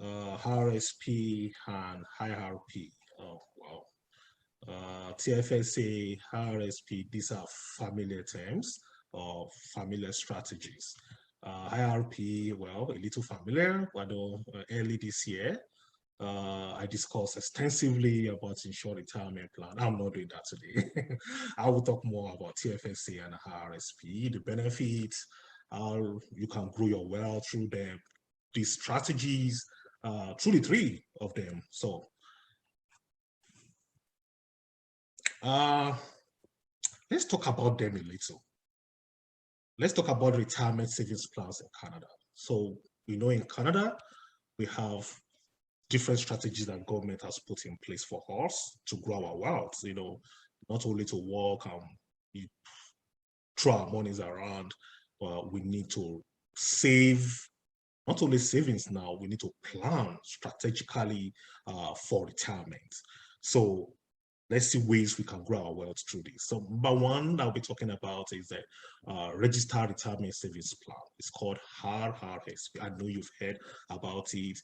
RSP and IRP. Oh, wow. TFSA, RSP, these are familiar terms or familiar strategies. IRP, well, a little familiar, but early this year, I discussed extensively about insured retirement plan. I'm not doing that today. I will talk more about TFSA and RSP, the benefits, how you can grow your wealth through them, these strategies, through the three of them. So, let's talk about them a little. Let's talk about retirement savings plans in Canada. So, we know in Canada, we have different strategies that government has put in place for us to grow our wealth, not only to work and throw our monies around, we need to save, not only savings now, we need to plan strategically for retirement. So let's see ways we can grow our wealth through this. So number one that I'll be talking about is the registered retirement savings plan. It's called RRSP. I know you've heard about it.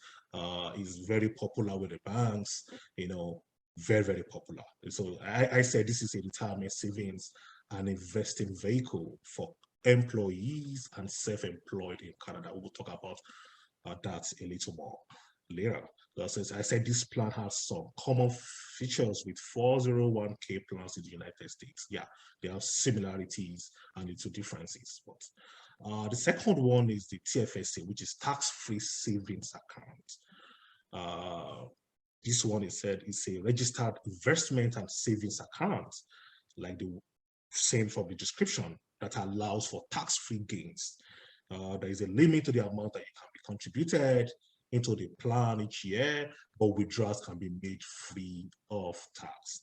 It's very popular with the banks, very, very popular. So I said this is a retirement savings and investing vehicle for employees and self-employed in Canada. We will talk about that a little more later. As I said, this plan has some common features with 401k plans in the United States. Yeah, they have similarities and little differences. But the second one is the TFSA, which is tax-free savings account. This one is said is a registered investment and savings account, like the same from the description, that allows for tax-free gains. There is a limit to the amount that you can be contributed into the plan each year, but withdrawals can be made free of tax.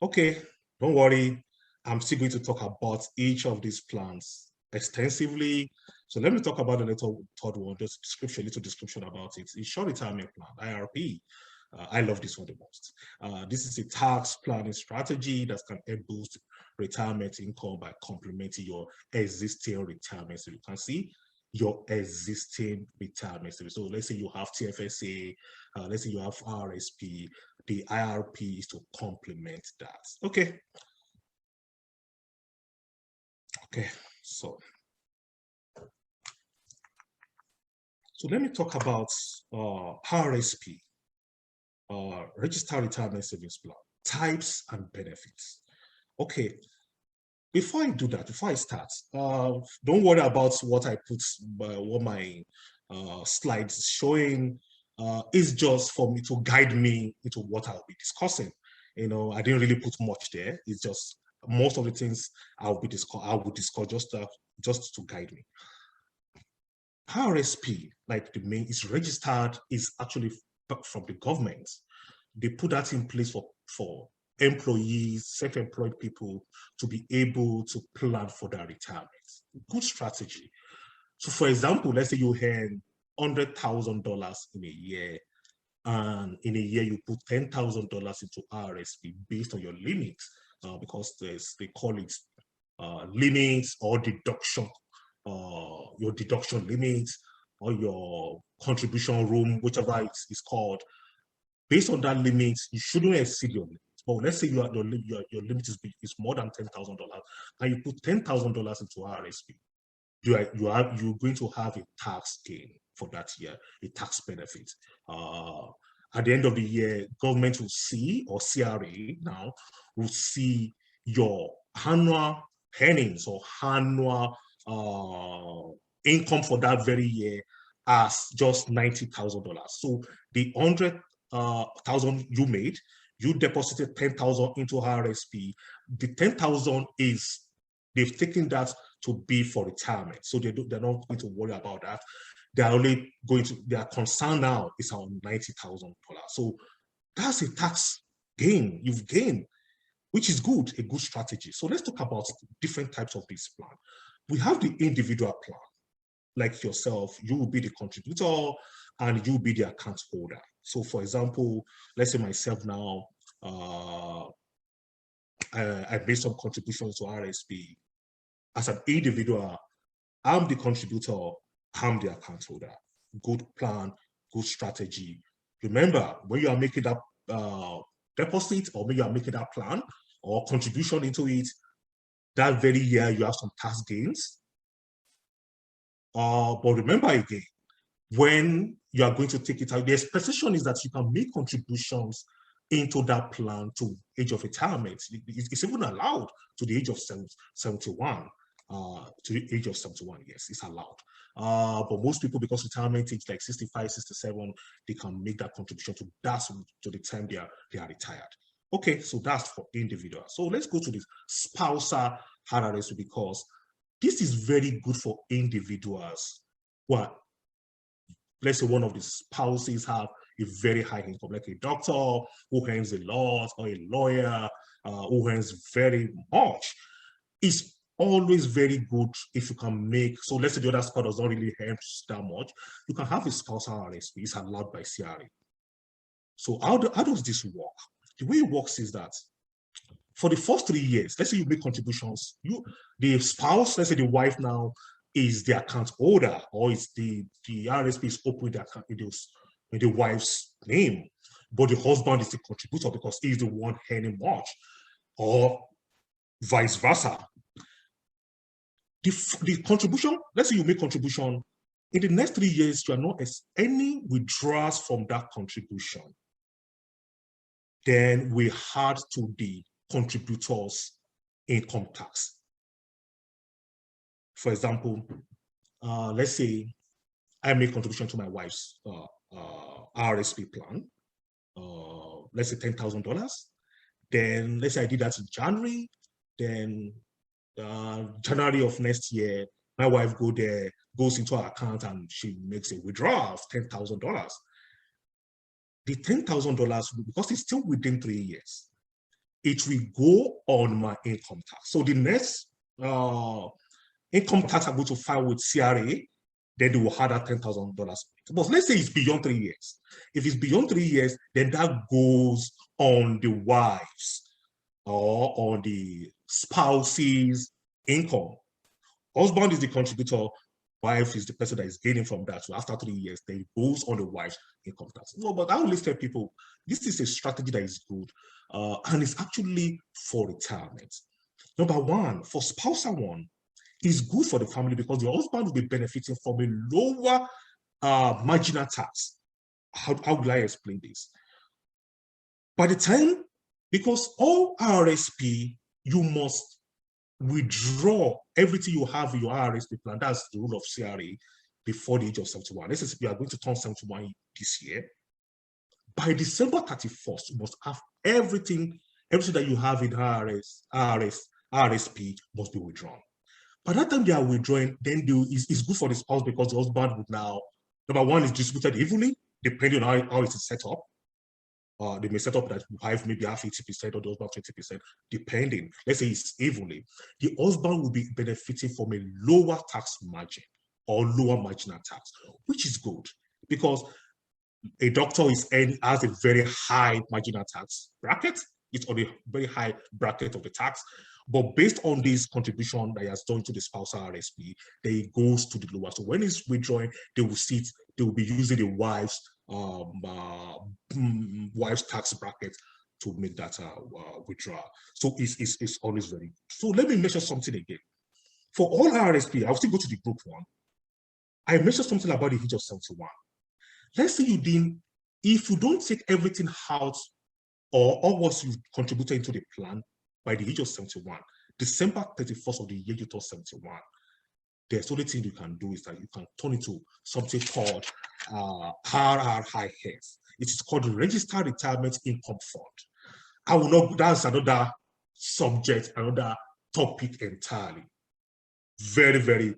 Okay, don't worry. I'm still going to talk about each of these plans extensively. So let me talk about the little third one, just description, little description about it. It's short retirement plan, IRP. I love this one the most. This is a tax planning strategy that can help boost retirement income by complementing your existing retirement. So you can see your existing retirement savings. So let's say you have TFSA, let's say you have RSP, the IRP is to complement that. Okay. Okay, so let me talk about RSP, Registered Retirement Savings Plan, types and benefits. Okay, before I do that, before I start, don't worry about what I put, what my slides showing. Is just for me to guide me into what I'll be discussing. I didn't really put much there. It's just most of the things I will discuss just to guide me. RSP, like the main, is registered, is actually from the government. They put that in place for employees, self-employed people to be able to plan for their retirement. Good strategy. So for example, let's say you earn $100,000 in a year, and in a year you put $10,000 into RSP based on your limits, because they call it limits or deduction, your deduction limits or your contribution room, whichever it's called. Based on that limit, you shouldn't exceed your limit. But let's say your limit is more than $10,000, and you put $10,000 into RSP. You're going to have a tax gain for that year, a tax benefit. At the end of the year, government will see, or CRA now, will see your annual earnings or annual income for that very year as just $90,000. So the $100,000 you made, you deposited $10,000 into RSP. The $10,000 is, they've taken that to be for retirement. So they're not going to worry about that. They're only going to, their concern now is on $90,000. So that's a tax gain you've gained, which is good, a good strategy. So let's talk about different types of this plan. We have the individual plan. Like yourself, you will be the contributor and you will be the account holder. So for example, let's say myself now, I made some contributions to RSP. As an individual, I'm the contributor, I'm the account holder. Good plan, good strategy. Remember, when you are making that deposit, or when you are making that plan or contribution into it, that very year you have some tax gains. But remember again, when you are going to take it out, the expectation is that you can make contributions into that plan to age of retirement. It's even allowed to the age of 71. To the age of 71, yes, it's allowed. But most people, because retirement age like 65, 67, they can make that contribution to the time they are retired. Okay, so that's for individuals. So let's go to this spousal RRSP, because this is very good for individuals who are, let's say, one of the spouses have a very high income, like a doctor who earns a lot, or a lawyer who earns very much. It's always very good if you can make, so let's say the other spouse does not really earn that much, you can have a spousal RRSP. It's allowed by CRA. So how does this work? The way it works is that for the first 3 years, let's say you make contributions, the spouse, let's say the wife now is the account holder, or it's the RRSP is open with the account in the wife's name, but the husband is the contributor because he's the one earning much, or vice versa. The contribution, let's say you make contribution, in the next 3 years, you are not any withdrawals from that contribution, then we add to the contributors' income tax. For example, let's say I make contribution to my wife's RRSP plan, let's say $10,000. Then let's say I did that in January. Then January of next year, my wife goes into her account and she makes a withdrawal of $10,000. The $10,000, because it's still within 3 years, it will go on my income tax. So the next income tax I'm going to file with CRA, then they will add that $10,000. But let's say it's beyond 3 years. If it's beyond 3 years, then that goes on the wife's or on the spouse's income. Husband is the contributor, wife is the person that is gaining from that. So after 3 years, then it goes on the wife's income tax. No, but I always tell people, this is a strategy that is good, and it's actually for retirement. Number one, for spousal one, is good for the family because the husband will be benefiting from a lower marginal tax. How will I explain this? By the time, because all RRSP, you must withdraw everything you have in your RRSP plan. That's the rule of CRA before the age of 71. Let's say you are going to turn 71 this year. By December 31st, you must have everything that you have in RRSP must be withdrawn. By that time they are withdrawing, then it's good for the spouse because the husband would now, number one, is distributed evenly, depending on how it is set up. They may set up that wife maybe have 80% or the husband 20%, depending. Let's say it's evenly. The husband will be benefiting from a lower tax margin or lower marginal tax, which is good because a doctor has a very high marginal tax bracket. It's on a very high bracket of the tax. But based on this contribution that he has done to the spousal RRSP, then it goes to the lower. So when it's withdrawing, they will be using the wife's tax bracket to make that withdrawal. So it's always very good. So let me mention something again. For all RRSP, I'll still go to the group one. I mentioned something about the age of 71. Let's say if you don't take everything out or all what you contributed into the plan by the age of 71, December 31st of the year you turn 71, the only thing you can do is that you can turn into something called RRIF. It is called the Registered Retirement Income Fund. I will not, that's another subject, another topic entirely. Very, very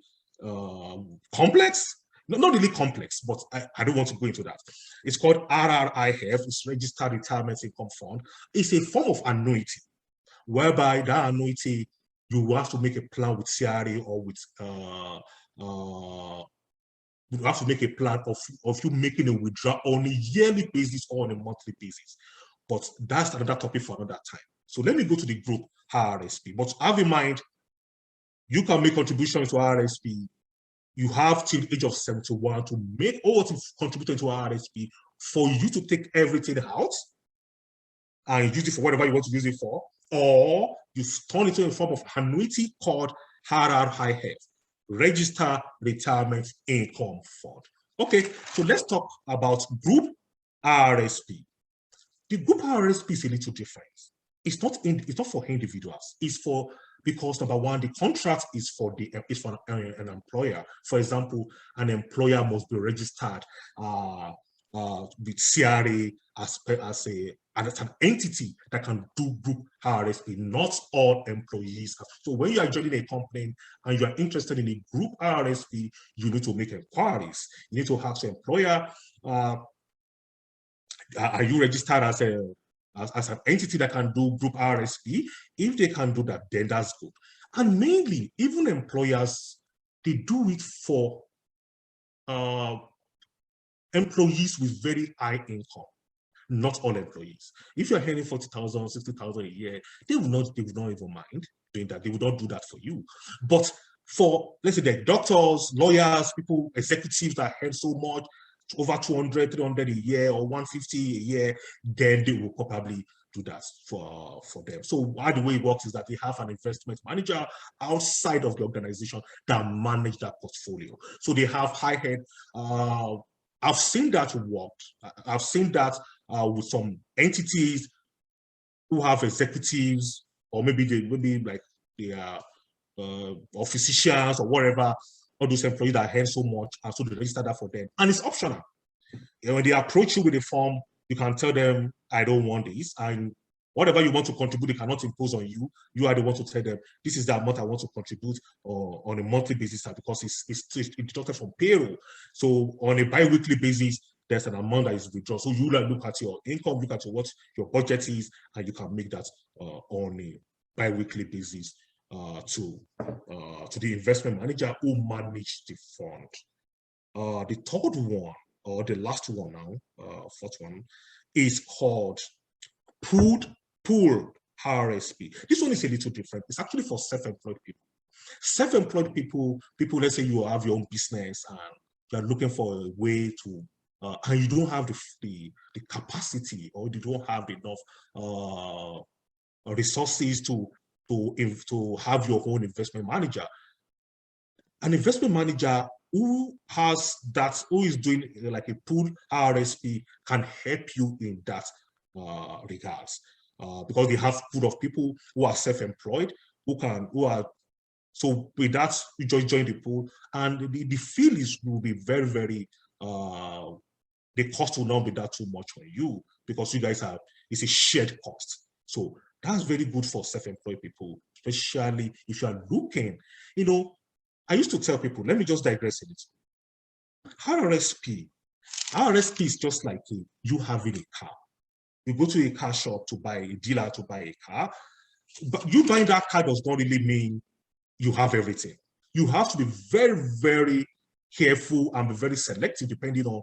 complex. Not really complex, but I don't want to go into that. It's called RRIF, it's Registered Retirement Income Fund. It's a form of annuity, whereby that annuity, you have to make a plan with CRA or with, you have to make a plan of you making a withdrawal on a yearly basis or on a monthly basis. But that's another topic for another time. So let me go to the group RRSP. But have in mind, you can make contributions to RRSP. you have till the age of 71 to make or to contribute into RRSP for you to take everything out and use it for whatever you want to use it for, or you turn it into a form of annuity called RRIF, Register Retirement Income Fund. Okay, so let's talk about group RRSP. The group RRSP is a little different. It's not for individuals. It's for, because number one, the contract is for an employer. For example, an employer must be registered with CRA as an entity that can do group RRSP. Not all employees. So when you are joining a company and you are interested in a group RRSP, you need to make inquiries. You need to ask the employer, are you registered as an entity that can do group RRSP? If they can do that, then that's good. And mainly, even employers, they do it for employees with very high income. Not all employees. If you're earning 40,000, 60,000 a year, they will not even mind doing that. They will not do that for you. But for, let's say, the doctors, lawyers, people, executives that earn so much, over 200, 300 a year or 150 a year, then they will probably do that for them. So the way it works is that they have an investment manager outside of the organization that manage that portfolio. So they have high-end, I've seen that work. I've seen that with some entities who have executives, or maybe they are or physicians or whatever, all those employees that earn so much, and so they register that for them. And it's optional. And when they approach you with a form, you can tell them, I don't want this. And whatever you want to contribute, they cannot impose on you. You are the one to tell them, this is the amount I want to contribute on a monthly basis, because it's deducted from payroll. So on a bi-weekly basis, there's an amount that is withdrawn. So you look at your income, look at what your budget is, and you can make that on a bi-weekly basis to the investment manager who manage the fund. The third one, or the last one now, fourth one, is called pool RRSP. This one is a little different. It's actually for self-employed people. Self-employed people, let's say you have your own business and you're looking for a way to, and you don't have the capacity, or you don't have enough resources to have your own investment manager. An investment manager who is doing like a pool RRSP can help you in that regards, because they have pool of people who are self-employed, so with that you just join the pool, and the fees will be very, very the cost will not be that too much for you, because you guys it's a shared cost. So that's very good for self-employed people, especially if you are looking, I used to tell people, let me just digress a little. RRSP is just like you having a car. You go to a car shop to buy, a dealer to buy a car, but you buying that car does not really mean you have everything. You have to be very, very careful and be very selective depending on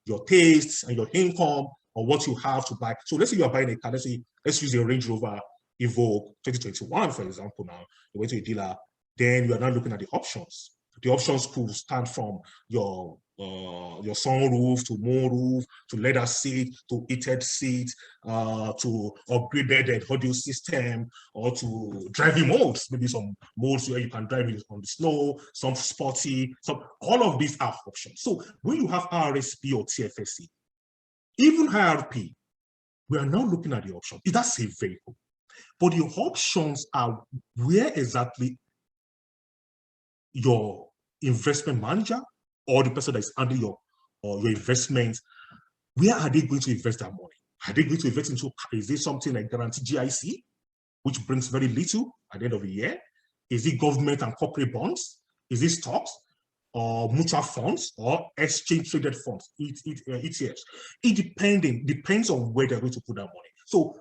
your tastes and your income or what you have to buy. So let's say you are buying a car, let's use a Range Rover Evoque 2021, for example. Now you went to a dealer, then you are now looking at the options. The options could stand from your sunroof to moonroof to leather seat to heated seat to upgraded audio system, or to driving modes. Maybe some modes where you can drive it on the snow, some sporty, all of these are options. So when you have RRSP or TFSA, even IRP, we are now looking at the option. That's a vehicle, but the options are where exactly your investment manager or the person that is under your investment, where are they going to invest that money? Are they going to invest into, is it something like guaranteed GIC, which brings very little at the end of the year? Is it government and corporate bonds? Is it stocks or mutual funds or exchange traded funds, ETFs? It depends on where they're going to put that money. So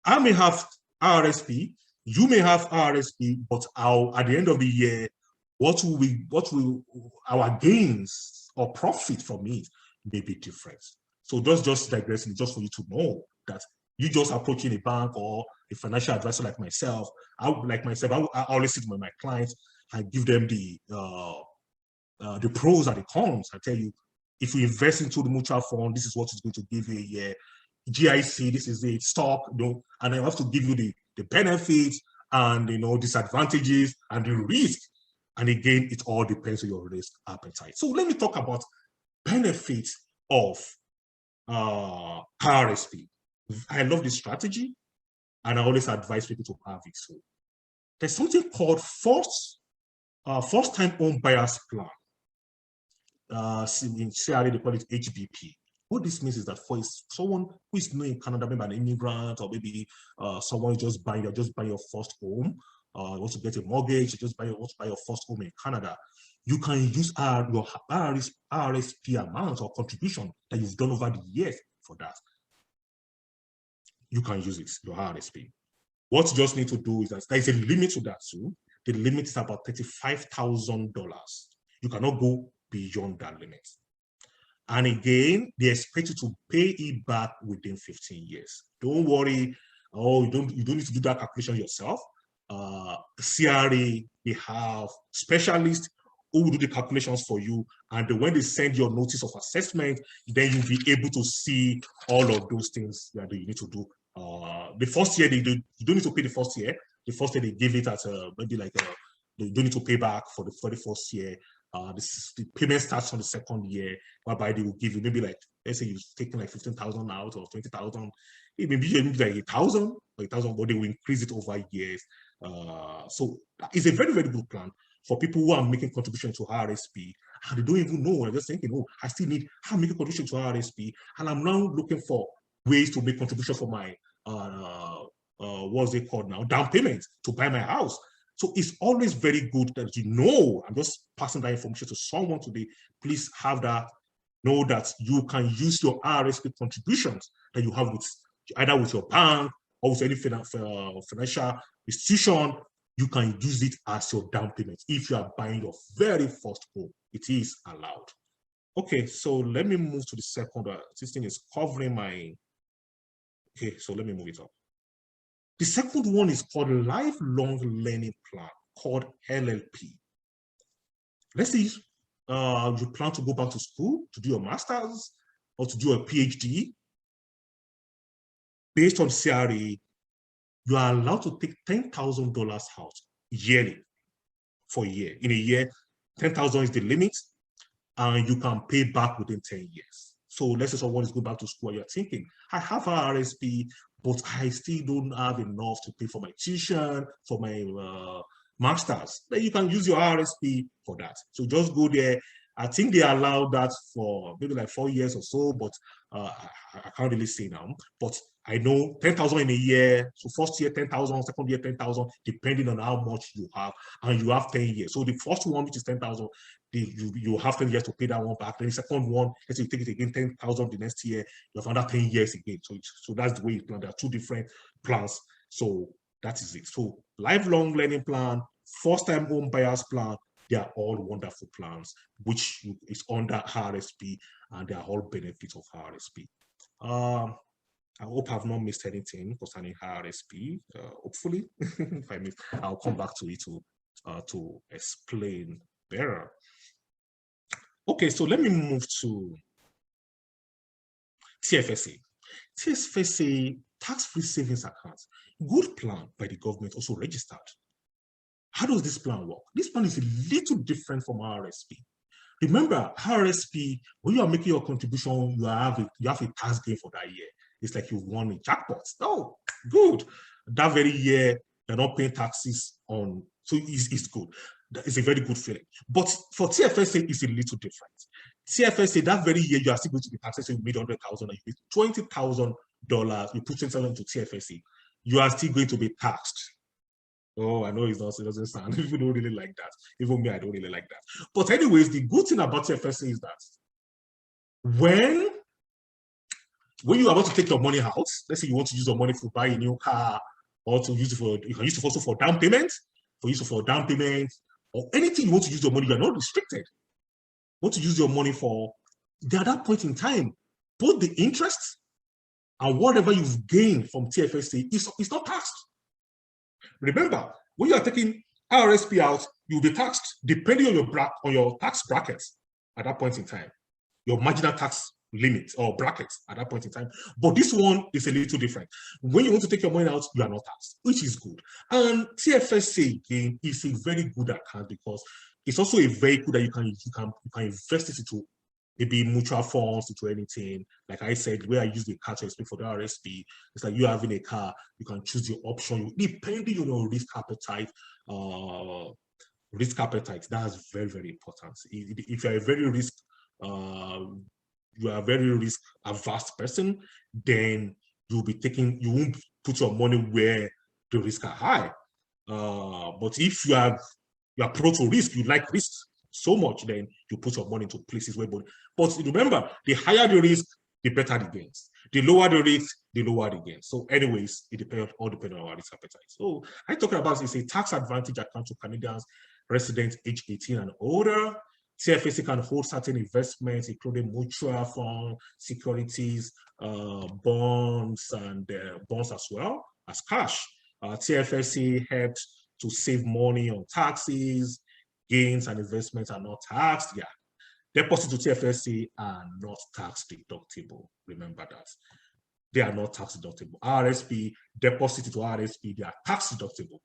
I may have RRSP, you may have RRSP, but at the end of the year, what will our gains or profit from it may be different. So just digressing, just for you to know that you just approaching a bank or a financial advisor like myself, I always sit with my clients and give them the the pros and the cons. I tell you, if you invest into the mutual fund, this is what it's going to give you a year. GIC, this is the stock, and I have to give you the benefits and disadvantages and the risk. And again, it all depends on your risk appetite. So let me talk about benefits of RSP. I love this strategy, and I always advise people to have it. So there's something called first-time home buyers plan. In CRA, they call it HBP. What this means is that for someone who is new in Canada, maybe an immigrant, or maybe someone you're just buying your first home, you want to get a mortgage, you want to buy your first home in Canada, you can use your RSP amount or contribution that you've done over the years for that. You can use it, your RSP. What you just need to do is that there is a limit to that too. The limit is about $35,000. You cannot go beyond that limit. And again, they expect you to pay it back within 15 years. Don't worry. You don't need to do that calculation yourself. CRA, they have specialists who will do the calculations for you. And when they send your notice of assessment, then you'll be able to see all of those things that you need to do. The first year, you don't need to pay the first year. The first year, they give it at maybe like you don't need to pay back for the first year. The payment starts on the second year, whereby they will give you maybe like, let's say you've taken like 15,000 out or 20,000, maybe like 1,000 or 1,000, but they will increase it over years. So it's a very, very good plan for people who are making contribution to RSP and they don't even know. They're just thinking, oh, I'm making contribution to RSP, and I'm now looking for ways to make contribution for my what's it called now, down payment to buy my house. So it's always very good that I'm just passing that information to someone today. Please have that, know that you can use your RSP contributions that you have either with your bank or with any financial institution. You can use it as your down payment if you are buying your very first home. It is allowed. Okay, so let me move to the second. This thing is covering my. Okay, so let me move it up. The second one is called Lifelong Learning Plan, called LLP. Let's say you plan to go back to school to do your master's or to do a PhD. Based on CRA, you are allowed to take $10,000 out yearly for a year. In a year, 10,000 is the limit, and you can pay back within 10 years. So let's say someone is going back to school and you're thinking, I have an RSP, but I still don't have enough to pay for my tuition, for my master's. Then you can use your RSP for that. So just go there. I think they allow that for maybe like 4 years or so, but I can't really say now. But I know 10,000 in a year. So first year 10,000, second year 10,000, depending on how much you have, and you have 10 years. So the first one, which is 10,000, you have 10 years to pay that one back. Then the second one, let's say you take it again 10,000 the next year, you have another 10 years again. So that's the way it's planned. There are two different plans. So that is it. So lifelong learning plan, first-time home buyers plan, they are all wonderful plans, which is under RSP, and they are all benefits of RSP. I hope I've not missed anything concerning RSP. Hopefully, if I miss, I'll come back to it to explain better. Okay, so let me move to TFSA. TFSA, tax-free savings account, good plan by the government, also registered. How does this plan work? This plan is a little different from RSP. Remember, RSP, when you are making your contribution, you have a tax gain for that year. It's like you've won a jackpot. Oh, good. That very year, you're not paying taxes on, so it's good. It's a very good feeling. But for TFSA, it's a little different. TFSA, that very year, you are still going to be taxed. So you made $100,000 and you made $20,000, you put $20,000 into TFSA, you are still going to be taxed. Oh, I know it doesn't sound, people don't really like that. Even me, I don't really like that. But anyways, the good thing about TFSA is that when you are about to take your money out, let's say you want to use your money to buy a new car, or to use it for, you can use it also for down payment, or anything you want to use your money, you're not restricted. Want to use your money for, at that point in time, both the interest and whatever you've gained from TFSA is not taxed. Remember, when you are taking RSP out, you'll be taxed depending on your tax brackets at that point in time, your marginal tax limit or brackets at that point in time. But this one is a little different. When you want to take your money out, you are not taxed, which is good. And TFSA again is a very good account because it's also a vehicle that you can invest it into, maybe mutual funds, into anything. Like I said, where I use the car to explain for the RSP, it's like you having a car, you can choose the option depending on your risk appetite. That's very, very important. If you're a very risk averse person, then you won't put your money where the risks are high. But if you are pro to risk, you like risk so much, then you put your money into places where, but remember, the higher the risk, the better the gains. The lower the risk, the lower the gains. So anyways, it depends on our risk appetite. So I talk about is a tax advantage account to Canadians residents age 18 and older. TFSA can hold certain investments, including mutual funds, securities, bonds, and bonds as well as cash. TFSA helps to save money on taxes, gains and investments are not taxed. Yeah, deposits to TFSA are not tax deductible. Remember that. They are not tax deductible. RSP, deposits to RSP, they are tax deductible.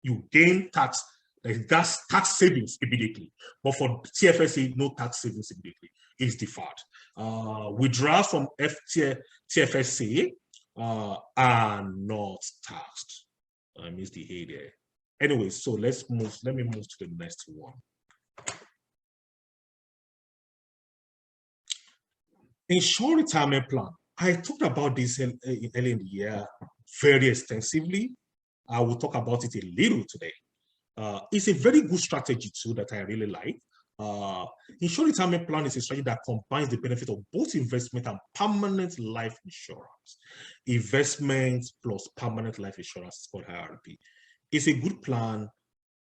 You gain tax, that's tax savings immediately. But for TFSA, no tax savings immediately. It's deferred. Withdrawals from TFSA are not taxed. I missed the A there. Anyway, so let me move to the next one. Insured retirement plan. I talked about this early in the year very extensively. I will talk about it a little today. It's a very good strategy too that I really like. Insured retirement plan is a strategy that combines the benefit of both investment and permanent life insurance. Investment plus permanent life insurance is called IRP. It's a good plan.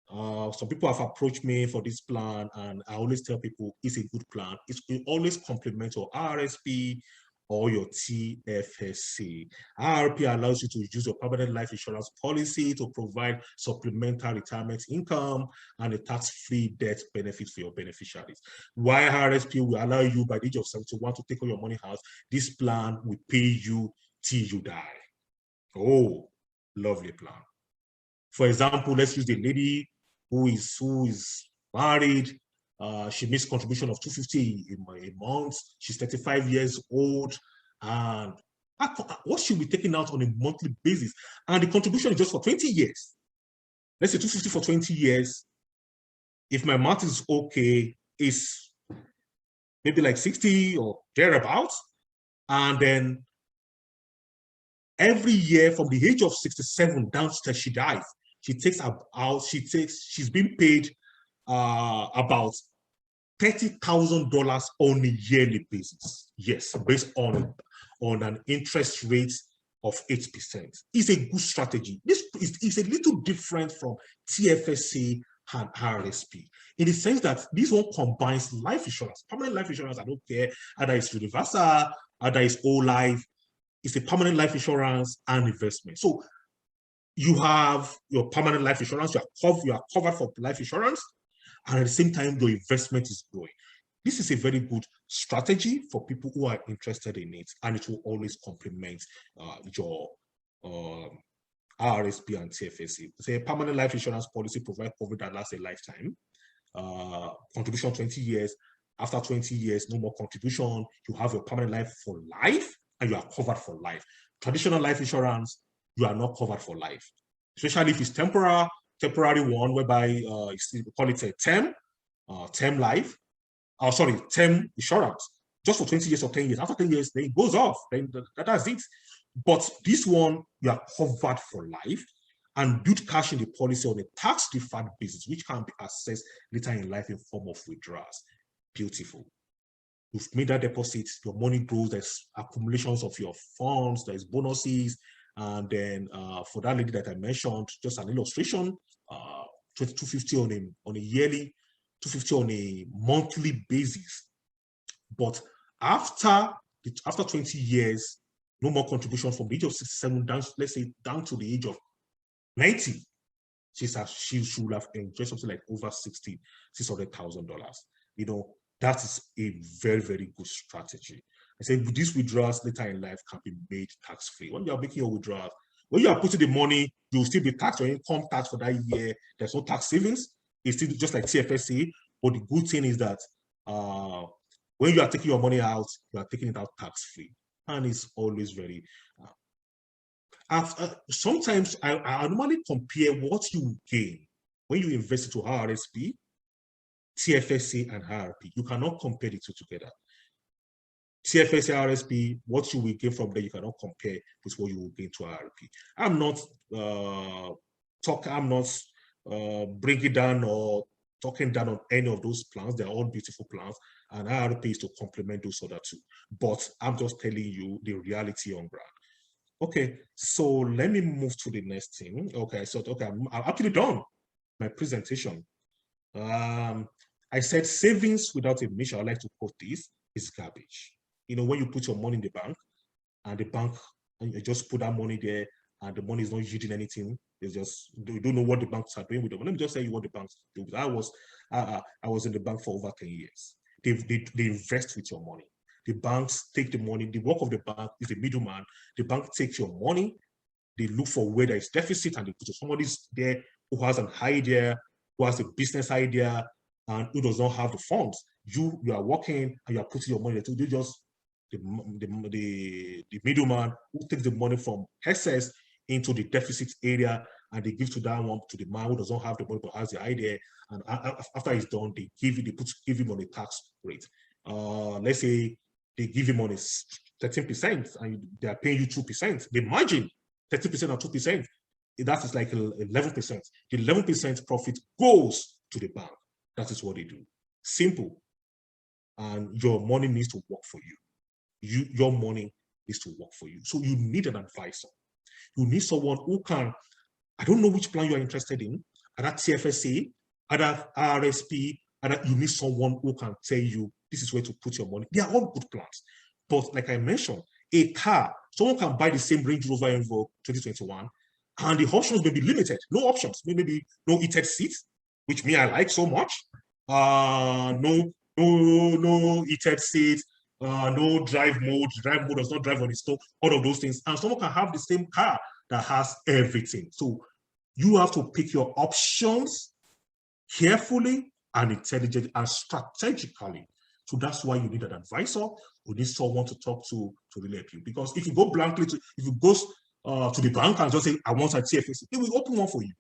Some people have approached me for this plan, and I always tell people it's a good plan. It always complements your RSP or your TFSA. IRP allows you to use your permanent life insurance policy to provide supplemental retirement income and a tax-free death benefit for your beneficiaries. While RSP will allow you by the age of 71 to take all your money out, this plan will pay you till you die. Oh, lovely plan. For example, let's use the lady who is married. She makes contribution of $250 a month. She's 35 years old, and what she'll be taking out on a monthly basis, and the contribution is just for 20 years. Let's say $250 for 20 years. If my math is okay, it's maybe like 60 or thereabouts, and then every year from the age of 67 down to she dies, she's been paid about $30,000 on a yearly basis. Yes, based on an interest rate of 8%. It's a good strategy. This is a little different from TFSA and RSP in the sense that this one combines life insurance, permanent life insurance. I don't care either it's universal, either it's whole life. It's a permanent life insurance and investment. So you have your permanent life insurance, you are covered for life insurance, and at the same time, your investment is growing. This is a very good strategy for people who are interested in it, and it will always complement your RSP and TFSA. So a permanent life insurance policy provides coverage that lasts a lifetime. Contribution 20 years. After 20 years, no more contribution. You have your permanent life for life, and you are covered for life. Traditional life insurance, you are not covered for life, especially if it's temporary one, whereby we call it a term life. Term insurance, just for 20 years or 10 years. After 10 years, then it goes off. Then that's it. But this one, you are covered for life and build cash in the policy on a tax-deferred basis, which can be accessed later in life in form of withdrawals. Beautiful. You've made that deposit, your money grows, there's accumulations of your funds, there's bonuses, and then for that lady that I mentioned, just an illustration, $250 on a yearly, $250 on a monthly basis. But after 20 years, no more contribution from the age of 67 down, let's say down to the age of 90. she should have enjoyed something like over $600,000. You know, that is a very, very good strategy. I said these withdrawals later in life can be made tax-free. When you are making your withdrawals, when you are putting the money, you will still be taxed your income tax for that year. There's no tax savings. It's still just like TFSA. But the good thing is that when you are taking your money out, you are taking it out tax-free. And it's always very... sometimes I normally compare what you gain when you invest into RRSP, TFSA, and IRP. You cannot compare the two together. TFSA, RSP, what you will gain from there, you cannot compare with what you will gain to IRP. I'm not bringing down or talking down on any of those plans. They're all beautiful plans, and IRP is to complement those other two. But I'm just telling you the reality on ground. Okay, so let me move to the next thing. Okay, so I'm actually done my presentation. I said savings without a mission. I like to quote this, is garbage. You know, when you put your money in the bank and you just put that money there and the money is not yielding anything, it's just, you don't know what the banks are doing with it. Let me just tell you what the banks do. I was in the bank for over 10 years. They invest with your money. The banks take the money. The work of the bank is the middleman. The bank takes your money. They look for where there is deficit and they put somebody's there who has an idea, who has a business idea, and who does not have the funds. You are working and you are putting your money there. You just the middleman who takes the money from excess into the deficit area, and they give to that one, to the man who does not have the money but has the idea. And after it's done, they give him on a tax rate. Let's say they give him on a 13% and they are paying you 2%. The margin, 30% or 2%, that is like 11%. The 11% profit goes to the bank. That is what they do. Simple. And your money needs to work for you. Your money needs to work for you. So you need an advisor. You need someone who can, I don't know which plan you are interested in, either TFSA, either RRSP, you need someone who can tell you this is where to put your money. They are all good plans. But like I mentioned, a car, someone can buy the same Range Rover Evoque 2021, and the options may be limited. No options, maybe no heated seats, which me I like so much. No heated seats, no drive mode. Drive mode does not drive on its own. All of those things, and someone can have the same car that has everything. So you have to pick your options carefully and intelligently and strategically. So that's why you need an advisor. You need someone to talk to really help you. Because if you go blankly if you go to the bank and just say, I want a TFSA, they will open one for you.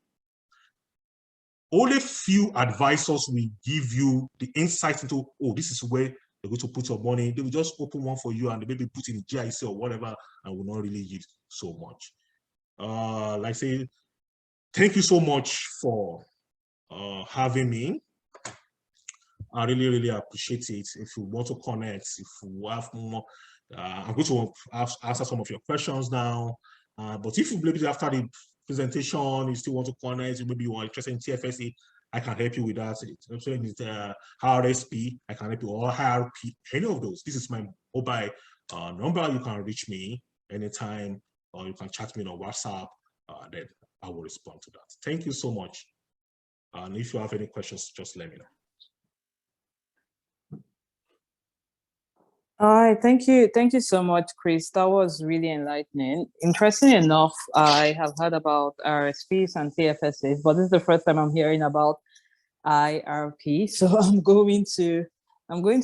Only few advisors will give you the insight into, oh, this is where they're going to put your money. They will just open one for you and they maybe put in GIC or whatever and will not really yield so much. Like I say, thank you so much for having me. I really, really appreciate it. If you want to connect, if you have more, I'm going to answer some of your questions now. But if you maybe after the presentation, you still want to connect, maybe you are interested in TFSA, I can help you with that. It's RRSP, I can help you, or IRP, any of those. This is my mobile number. You can reach me anytime, or you can chat me on WhatsApp. Then I will respond to that. Thank you so much. And if you have any questions, just let me know. All right, thank you so much, Chris. That was really enlightening. Interesting enough, I have heard about RSPs and TFSAs, but this is the first time I'm hearing about IRP. So I'm going to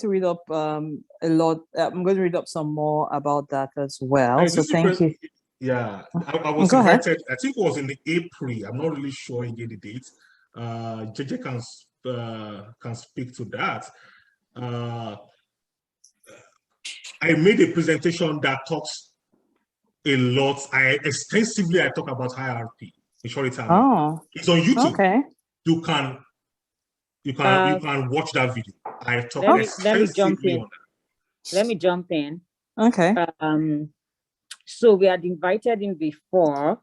read up a lot. I'm going to read up some more about that as well. So thank you. Yeah, I was invited. I think it was in the April. I'm not really sure again the date. JJ can speak to that. I made a presentation that talks a lot. I talk about IRP. It's on YouTube. Okay. You can watch that video. I talk extensively on that. Let me jump in. Okay. So we had invited him before.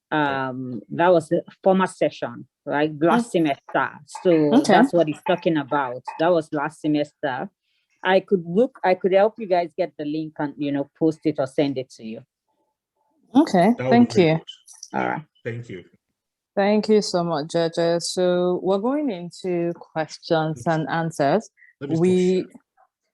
That was a former session, right? Last semester. So that's what he's talking about. That was last semester. I could help you guys get the link and post it or send it to you. Okay, thank you. All right. Thank you. Thank you so much, Jaja. So we're going into questions and answers.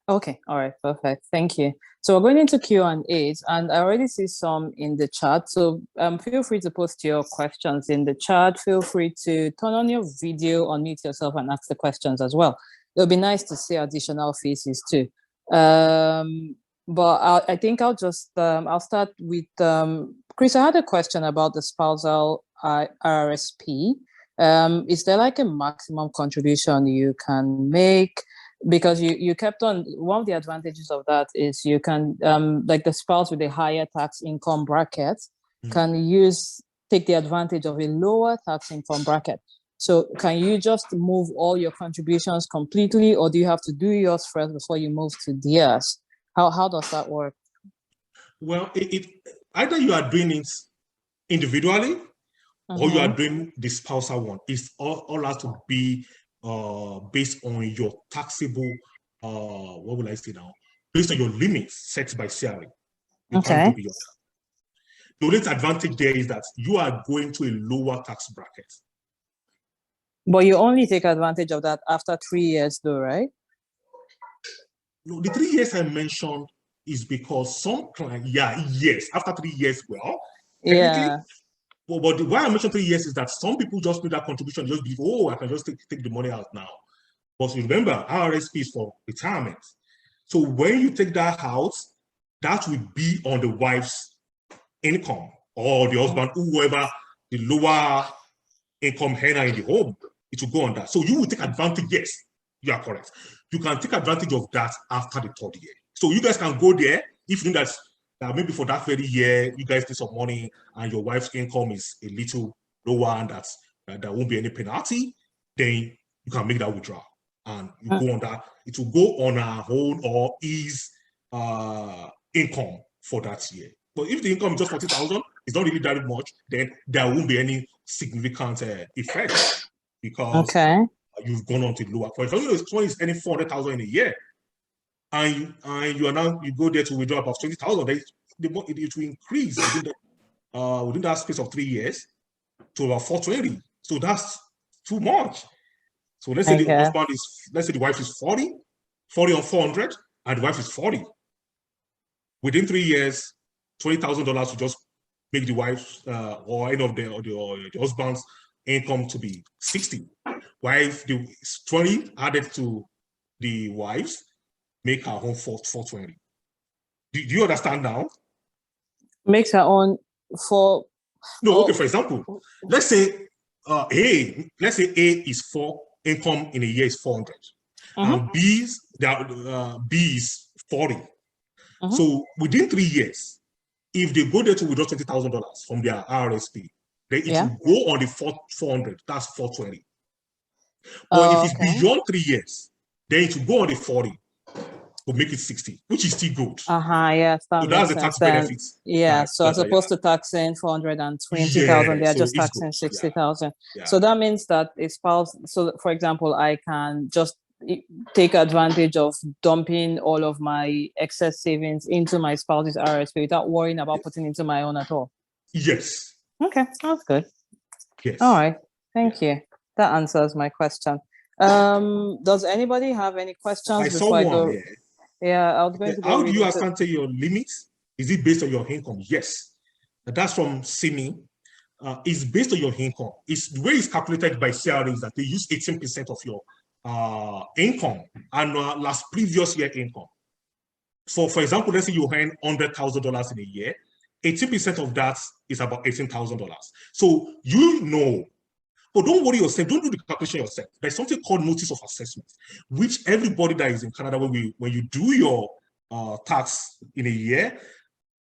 Okay, all right, perfect. Thank you. So we're going into Q&As, and I already see some in the chat. So feel free to post your questions in the chat. Feel free to turn on your video, unmute yourself, and ask the questions as well. It'll be nice to see additional faces too. But I think I'll just I'll start with Chris. I had a question about the spousal RRSP. Is there like a maximum contribution you can make? Because you kept on, one of the advantages of that is you can, like the spouse with a higher tax income bracket can take the advantage of a lower tax income bracket. So can you just move all your contributions completely, or do you have to do yours first before you move to DIAS? How does that work? Well, either you are doing it individually or you are doing the spousal one. It's all has to be based on your taxable, what will I say now? Based on your limits set by CRA. You can't go beyond that. The only advantage there is that you are going to a lower tax bracket. But you only take advantage of that after 3 years though, right? No, the 3 years I mentioned is because some clients, yes, after 3 years, well, technically, but why I mentioned 3 years is that some people just need that contribution, just believe, oh, I can just take the money out now. But remember, RRSP is for retirement. So when you take that out, that will be on the wife's income or the husband, whoever the lower income earner in the home, it will go on that. So you will take advantage, yes, you are correct. You can take advantage of that after the 3rd year. So you guys can go there if you think that maybe for that very year, you guys need some money and your wife's income is a little lower and that there won't be any penalty, then you can make that withdrawal. And you go on that, it will go on her own or his income for that year. But if the income is just 40,000, it's not really that much, then there won't be any significant effect because you've gone on to lower. For example, if someone is earning 400,000 in a year, and you go there to withdraw about 20,000, then it will increase within that space of 3 years to about 420. So that's too much. So let's say the husband let's say the wife is 40 on 400, and the wife is 40. Within 3 years, $20,000 to just make the wife's or any of the husband's income to be 60. Wife, the 20 added to the wife's make her own 420. Do you understand now? Makes her own for. No, okay. For example, let's say A is 4 income in a year is 400, and B is 40. So within 3 years, if they go there to withdraw $20,000 from their RRSP, then it will go on the 400. That's 420. But if it's beyond 3 years, then it will go on the 40. Will make it 60, which is still good. Yes, so that's the tax benefits. So as opposed to taxing 420,000, they are just taxing 60,000. So that means that a spouse. So, for example, I can just take advantage of dumping all of my excess savings into my spouse's RRSP without worrying about putting into my own at all. Yes. Okay, that's good. Yes. All right. Thank you. That answers my question. Does anybody have any questions before I go? I was going to go. How do you assign your limits? Is it based on your income? Yes. That's from Simi. It's based on your income. It's the way it's calculated by CRA is that they use 18% of your income and last previous year income. So, for example, let's say you earn $100,000 in a year. 18% of that is about $18,000. So you know. But don't worry yourself. Don't do the calculation yourself. There's something called notice of assessment, which everybody that is in Canada, when you do your tax in a year,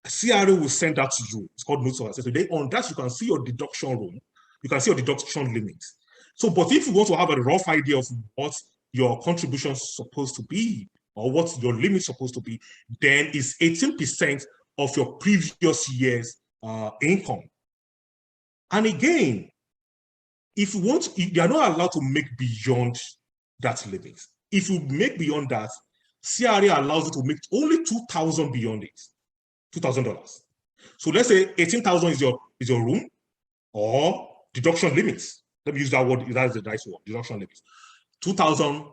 CRA will send that to you. It's called notice of assessment. Then on that, you can see your deduction room. You can see your deduction limits. So, but if you want to have a rough idea of what your contribution is supposed to be or what your limit is supposed to be, then it's 18% of your previous year's income. And again, if you want, you are not allowed to make beyond that limit. If you make beyond that, CRA allows you to make only $2,000 beyond it, $2,000. So let's say 18,000 is your room, or deduction limits. Let me use that word, that's the nice word, deduction limits. 2,000,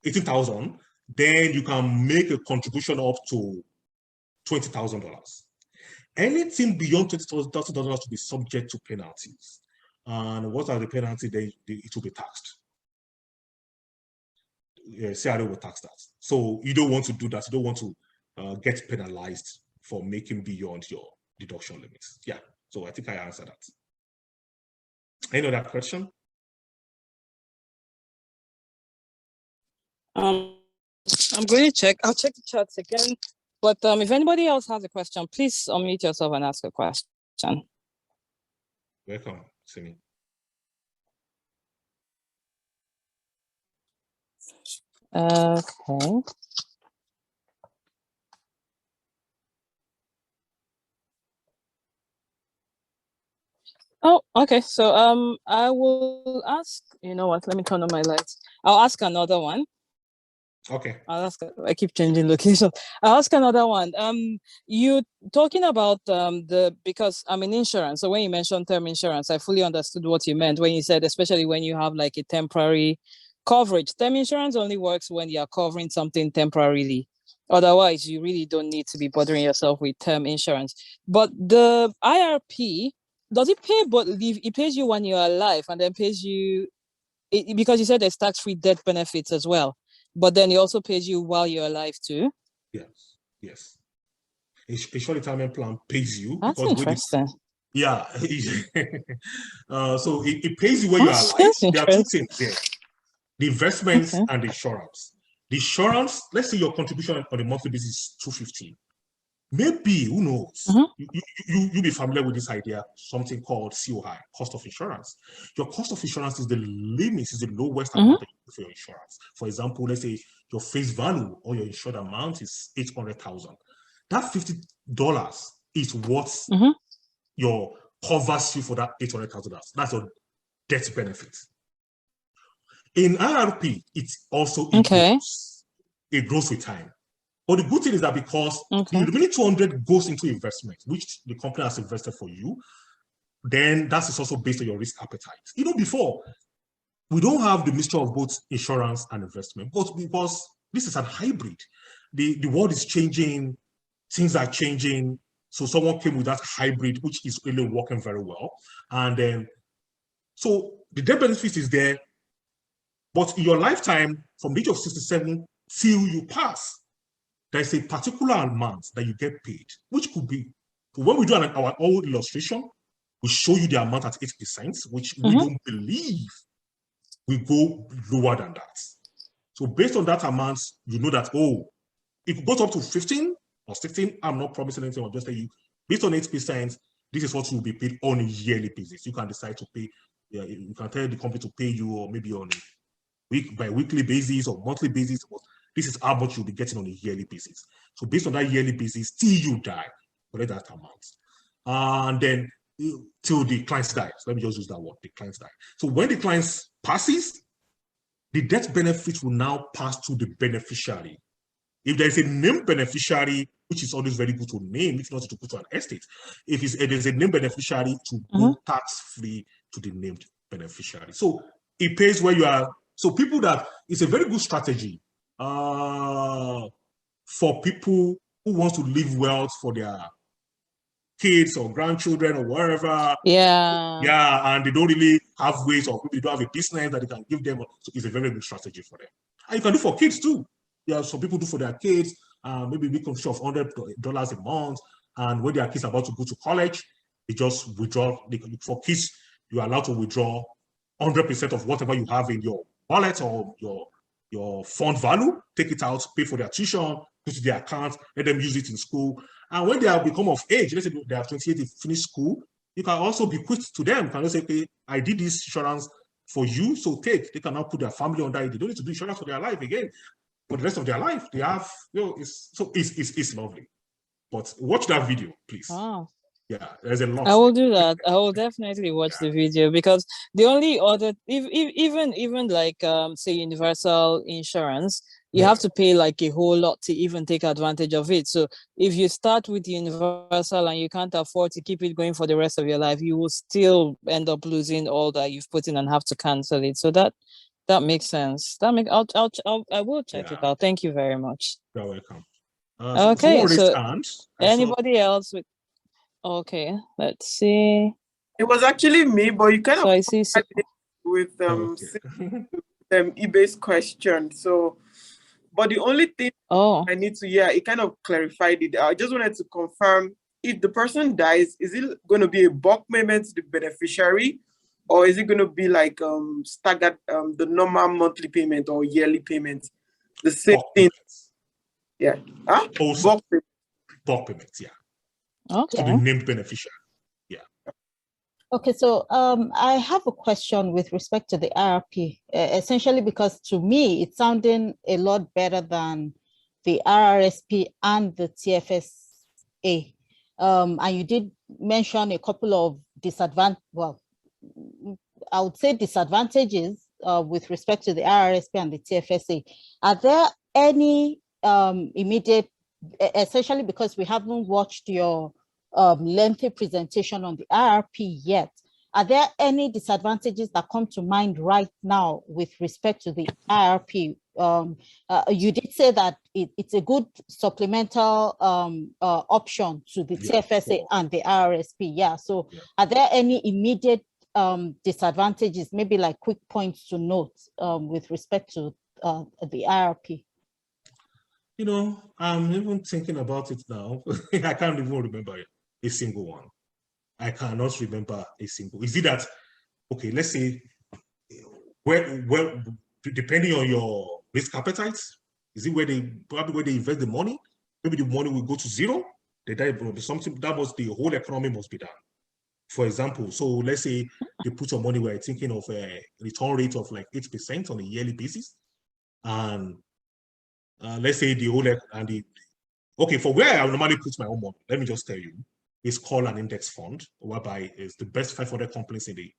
18,000, then you can make a contribution up to $20,000. Anything beyond $20,000 to be subject to penalties. And what are the penalties? It will be taxed. CRA will tax that. So you don't want to do that. You don't want to get penalized for making beyond your deduction limits. Yeah, so I think I answered that. Any other question? I'm going to check. I'll check the chats again. But if anybody else has a question, please unmute yourself and ask a question. Welcome, Simi. Okay. Oh, okay. So I will ask, you know what, let me turn on my lights. I'll ask another one. Okay. I keep changing location. I'll ask another one. You talking about because I'm in insurance. So when you mentioned term insurance, I fully understood what you meant when you said, especially when you have like a temporary coverage. Term insurance only works when you are covering something temporarily. Otherwise, you really don't need to be bothering yourself with term insurance. But the IRP, does it pay but leave? It pays you when you are alive and then pays you, because you said there's tax-free death benefits as well. But then it also pays you while you're alive too? Yes, yes. A short retirement plan pays you. That's because interesting. Yeah. So it pays you when you're alive. There are two things there. The investments and the insurance. The insurance, let's say your contribution on a monthly basis is $250. Maybe, who knows? You be familiar with this idea, something called COI, cost of insurance. Your cost of insurance is the limit, is the lowest amount for your insurance. For example, let's say your face value or your insured amount is $800,000. That $50 is what your covers you for that $800,000. That's your death benefit. In IRP, it also it grows with time. But the good thing is that because the remaining 200 goes into investment, which the company has invested for you, then that is also based on your risk appetite. You know, before, we don't have the mixture of both insurance and investment, but because this is a hybrid, the world is changing, things are changing. So someone came with that hybrid, which is really working very well. And then, so the death benefit is there, but in your lifetime, from the age of 67 till you pass, there's a particular amount that you get paid, which could be, when we do our old illustration, we show you the amount at 8%, which we don't believe we go lower than that. So based on that amount, you know that, oh, if it goes up to 15 or 16, I'm not promising anything, I'll just tell you, based on 8%, this is what you'll be paid on a yearly basis. You can decide to pay, you can tell the company to pay you, or maybe on a weekly basis or monthly basis. This is how much you'll be getting on a yearly basis. So based on that yearly basis, till you die, collect that amount. And then till the client dies. Let me just use that word, the client dies. So when the client passes, the death benefit will now pass to the beneficiary. If there is a named beneficiary, which is always very good to name, if not to put to an estate, if there's a named beneficiary, to go tax-free to the named beneficiary. So it pays where you are. So people that, it's a very good strategy for people who want to leave wealth for their kids or grandchildren or wherever. Yeah, and they don't really have ways, or maybe they don't have a business that they can give them. So it's a very good strategy for them. And you can do for kids too. Yeah, some people do for their kids, maybe we can show of $100 a month. And when their kids are about to go to college, they just withdraw. For kids, you are allowed to withdraw 100% of whatever you have in your wallet or your fund value, take it out, pay for their tuition, put it in their account, let them use it in school. And when they have become of age, let's say they are 28, they finish school, you can also bequeath to them. You can just say, okay, I did this insurance for you, so take. They can now put their family under it. They don't need to do insurance for their life again. For the rest of their life, they have, it's lovely. But watch that video, please. Wow. Yeah, there's a lot. I will do that. I will definitely watch the video, because the only other, even like say universal insurance, you have to pay like a whole lot to even take advantage of it. So if you start with universal and you can't afford to keep it going for the rest of your life, you will still end up losing all that you've put in and have to cancel it. So that makes sense. I will check it out. Thank you very much. You're welcome. Okay, so anybody else with? Okay, let's see. It was actually me, but you kind of I see with eBay's question. So, but the only thing I need to it kind of clarified it. I just wanted to confirm, if the person dies, is it going to be a bulk payment to the beneficiary, or is it going to be like staggered, the normal monthly payment or yearly payment? The same bulk thing. Payments. Yeah. Also, bulk payments, yeah. Okay. To the named beneficiary. Yeah. Okay, so I have a question with respect to the IRP, essentially because to me, it's sounding a lot better than the RRSP and the TFSA. And you did mention a couple of I would say disadvantages with respect to the RRSP and the TFSA. Are there any immediate, essentially because we haven't watched your lengthy presentation on the IRP yet, are there any disadvantages that come to mind right now with respect to the IRP? You did say that it's a good supplemental option to the TFSA and the RRSP. Yeah. So are there any immediate disadvantages, maybe like quick points to note with respect to the IRP? You know, I'm even thinking about it now. I can't even remember a single one. I cannot remember a single. Is it that, okay, let's say, well, depending on your risk appetite, is it probably where they invest the money? Maybe the money will go to zero. Something that was the whole economy must be done. For example, so let's say they put your money where you're thinking of a return rate of like 8% on a yearly basis. And let's say the whole okay, for where I normally put my own money, let me just tell you, it's called an index fund, whereby it's the best 500 companies in the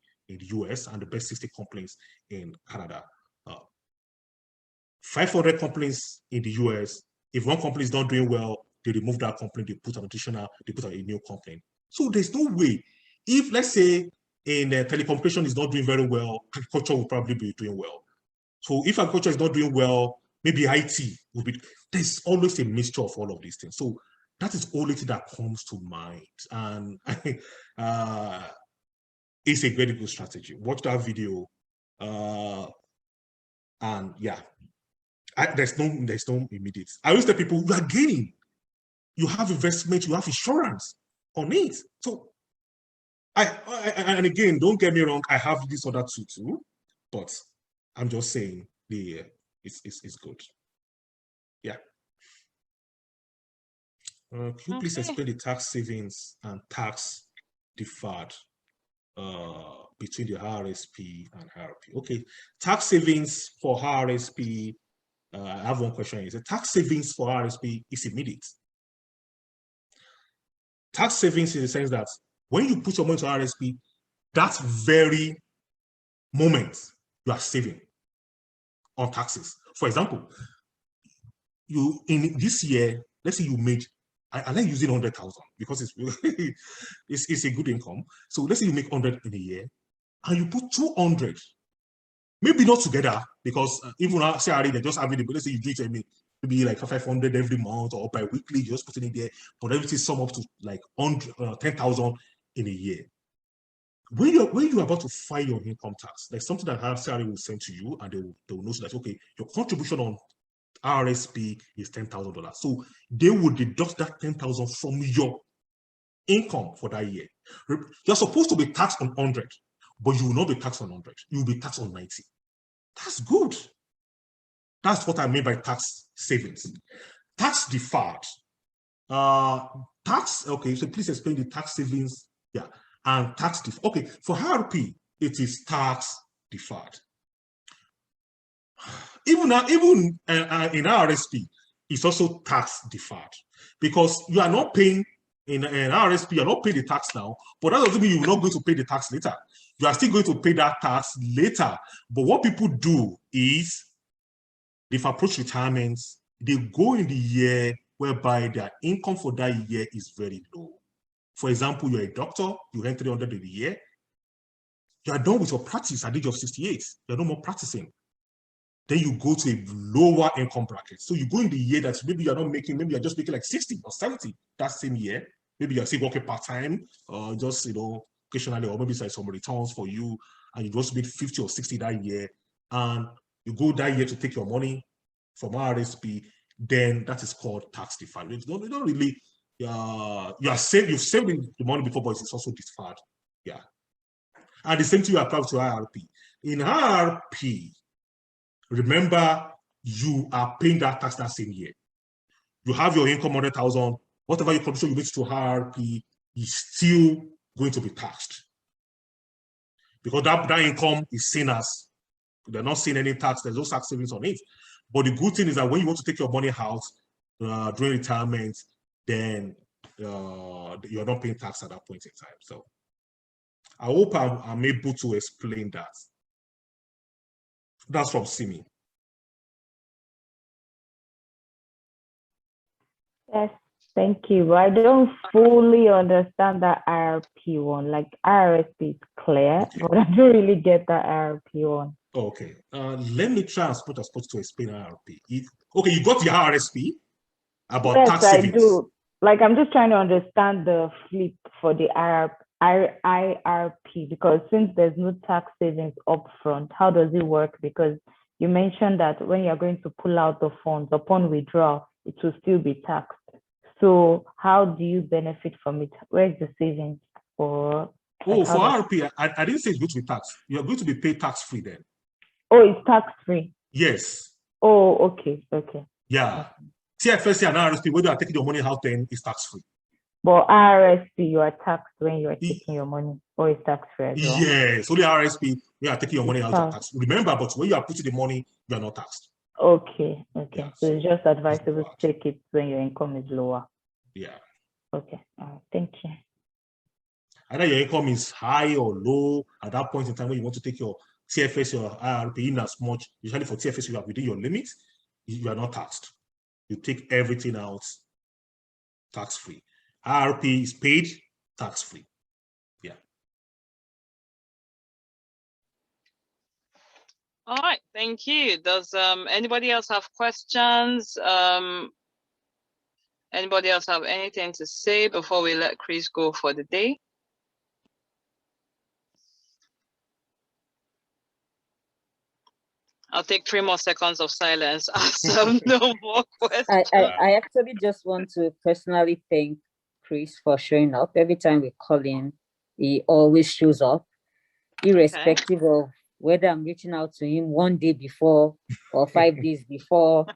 US and the best 60 companies in Canada. 500 companies in the US, if one company is not doing well, they remove that company, they put a new company. So there's no way, if let's say in telecommunication is not doing very well, agriculture will probably be doing well. So if agriculture is not doing well, maybe IT will be, there's always a mixture of all of these things. So that is only thing that comes to mind. And it's a very good strategy. Watch that video. And yeah, there's no immediate. I always tell people, you are gaining. You have investment, you have insurance on it. So and again, don't get me wrong, I have this other two too, but I'm just saying it's good. Yeah. Can you please explain the tax savings and tax deferred between the RRSP and IRP? Okay, tax savings for RRSP, I have one question. Is the tax savings for RRSP is immediate? Tax savings in the sense that when you put your money to RRSP, that very moment you are saving on taxes. For example, you in this year, let's say you made, I like using 100,000 because it's a good income. So let's say you make 100 in a year and you put 200, maybe not together because even our salary, they just have it, but let's say you do it maybe like 500 every month or bi-weekly, just putting it there, but everything sum up to like 10,000 in a year. When you're about to file your income tax, there's something that our salary will send to you, and they will notice that, okay, your contribution on RRSP is $10,000. So they will deduct that 10,000 from your income for that year. You're supposed to be taxed on 100, but you will not be taxed on 100. You will be taxed on 90. That's good. That's what I mean by tax savings. Tax deferred. Okay, so please explain the tax savings. Yeah, and tax deferred. Okay, for IRP, it is tax deferred. Even in RRSP, it's also tax deferred because you are not paying in RRSP, you're not paying the tax now, but that doesn't mean you're not going to pay the tax later. You are still going to pay that tax later. But what people do is they've approached retirement, they go in the year whereby their income for that year is very low. For example, you're a doctor, you earn 300 in a year, you are done with your practice at the age of 68, you're no more practicing. Then you go to a lower income bracket. So you go in the year that maybe you're not making, maybe you're just making like 60 or 70 that same year. Maybe you're still working part-time, or just, occasionally, or maybe some returns for you, and you just made 50 or 60 that year, and you go that year to take your money from RRSP, then that is called tax deferred. You don't really, you've saved the money before, but it's also deferred. Yeah. And the same thing you apply to IRP. In IRP, remember, you are paying that tax that same year. You have your income 100,000, whatever your contribution you make to IRP is still going to be taxed. Because that income is seen as, they're not seeing any tax, there's no tax savings on it. But the good thing is that when you want to take your money out during retirement, then you're not paying tax at that point in time. So I hope I'm able to explain that. That's from Simi. Yes, thank you. I don't fully understand that IRP one. Like IRSP is clear, okay, but I don't really get that IRP one. Okay, let me try as much as possible to explain IRP. Okay, you got the RRSP about tax savings. Yes, I do. Like, I'm just trying to understand the flip for the IRP, because since there's no tax savings upfront, how does it work? Because you mentioned that when you're going to pull out the funds upon withdrawal, it will still be taxed. So how do you benefit from it? Where's the savings for? Oh, for RRP, I didn't say it's going to be taxed. You're going to be paid tax-free then. Oh, it's tax-free? Yes. Oh, okay, okay. Yeah. Okay. TFSA and RRSP, when you are taking your money out, then it's tax-free. But RRSP, you are taxed when you are taking your money, or it's tax-free as well? Yes, only RRSP, when you are taking your money out, you're taxed. Remember, but when you are putting the money, you are not taxed. Okay, okay. Yeah, so it's just advisable to take it when your income is lower. Yeah. Okay, thank you. Either your income is high or low at that point in time when you want to take your TFSA or IRP in as much, usually for TFSA you are within your limits, you are not taxed. You take everything out tax-free. IRP is paid tax-free. Yeah. All right, thank you. Does anybody else have questions? Anybody else have anything to say before we let Chris go for the day? I'll take 3 more seconds of silence. No more questions. I actually just want to personally thank Chris for showing up. Every time we call him, he always shows up, irrespective of whether I'm reaching out to him 1 day before or 5 days before.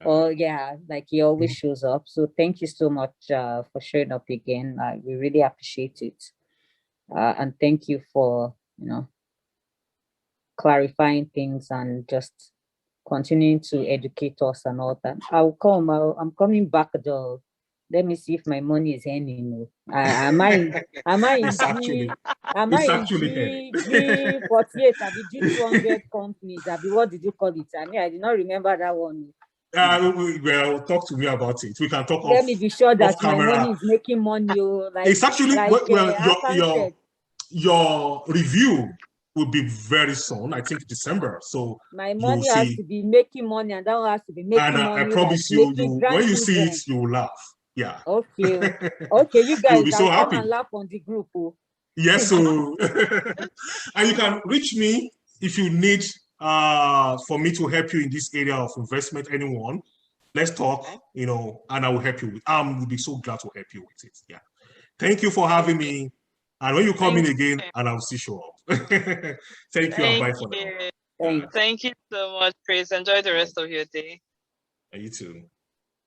Or yeah, like he always shows up. So thank you so much for showing up again. We really appreciate it. And thank you for, clarifying things and just continuing to educate us and all that. I'm coming back though. Let me see if my money is earning. Am I in G48? Have you G200 companies? What did you call it? I mean, I did not remember that one. Well, talk to me about it. We can talk. Let me be sure that my money is making money. Like, it's actually your review will be very soon. I think December. So my money has to be making money, and that one has to be making money. I promise you, when you see it, you will laugh. Yeah. Okay. Okay, you guys will be so happy. Come and laugh on the group. Yes. So, and you can reach me if you need for me to help you in this area of investment. Anyone, let's talk. And I will help you. Will be so glad to help you with it. Yeah. Thank you for having me. And when you come in again, and I'll see you up. Thank you and bye for now. Thank you so much, Chris. Enjoy the rest of your day. And you too.